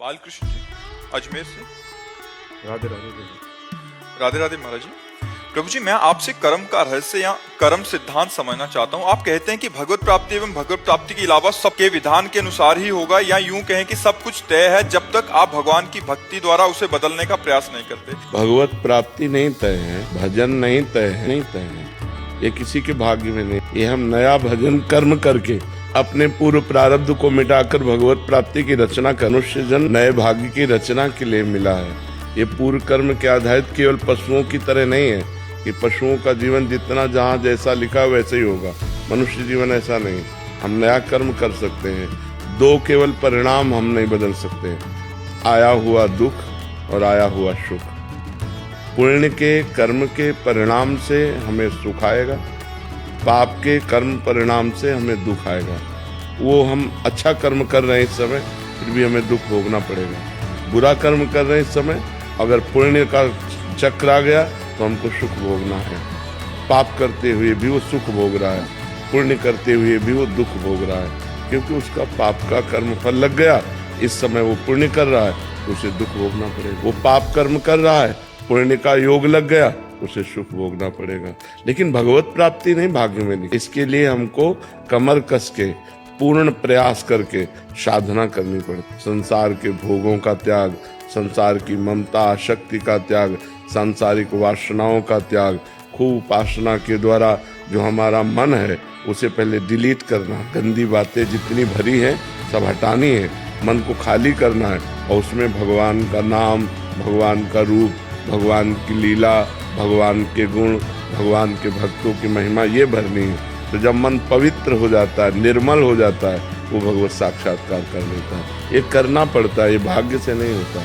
बालकृष्ण जी अजमेर से। राधे राधे प्रभु। राधे राधे महाराज जी। प्रभु जी, मैं आपसे कर्म का रहस्य या कर्म सिद्धांत समझना चाहता हूँ। आप कहते हैं कि भगवत प्राप्ति एवं भगवत प्राप्ति के अलावा सबके विधान के अनुसार ही होगा, या यूं कहें कि सब कुछ तय है जब तक आप भगवान की भक्ति द्वारा उसे बदलने का प्रयास नहीं करते। भगवत प्राप्ति नहीं तय है, भजन नहीं तय है, नहीं तय है, ये किसी के भाग्य में नहीं। ये हम नया भजन कर्म करके अपने पूर्व प्रारब्ध को मिटाकर भगवत प्राप्ति की रचना कर मनुष्य जन नए भाग्य की रचना के लिए मिला है। ये पूर्व कर्म के आधारित केवल पशुओं की तरह नहीं है कि पशुओं का जीवन जितना जहाँ जैसा लिखा वैसे ही होगा। मनुष्य जीवन ऐसा नहीं। हम नया कर्म कर सकते हैं। दो केवल परिणाम हम नहीं बदल सकते, आया हुआ दुख और आया हुआ सुख। पुण्य के कर्म के परिणाम से हमें सुख आएगा, पाप के कर्म परिणाम से हमें दुख आएगा। वो हम अच्छा कर्म कर रहे हैं इस समय, फिर भी हमें दुख भोगना पड़ेगा। बुरा कर्म कर रहे हैं इस समय, अगर पुण्य का चक्र आ गया तो हमको सुख भोगना है। पाप करते हुए भी वो सुख भोग रहा है, पुण्य करते हुए भी वो दुख भोग रहा है, क्योंकि उसका पाप का कर्म फल लग गया। इस समय वो पुण्य कर रहा है तो उसे दुख भोगना पड़ेगा। वो पाप कर्म कर रहा है, पुण्य का योग लग गया, उसे सुख भोगना पड़ेगा। लेकिन भगवत प्राप्ति नहीं भाग्य में नहीं। इसके लिए हमको कमर कस के पूर्ण प्रयास करके साधना करनी पड़ती। संसार के भोगों का त्याग, संसार की ममता शक्ति का त्याग, सांसारिक वासनाओं का त्याग, खूब उपासना के द्वारा जो हमारा मन है उसे पहले डिलीट करना। गंदी बातें जितनी भरी हैं सब हटानी है, मन को खाली करना है और उसमें भगवान का नाम, भगवान का रूप, भगवान की लीला, भगवान के गुण, भगवान के भक्तों की महिमा ये भरनी है। तो जब मन पवित्र हो जाता है, निर्मल हो जाता है, वो भगवत साक्षात्कार कर लेता है। ये करना पड़ता है, ये भाग्य से नहीं होता।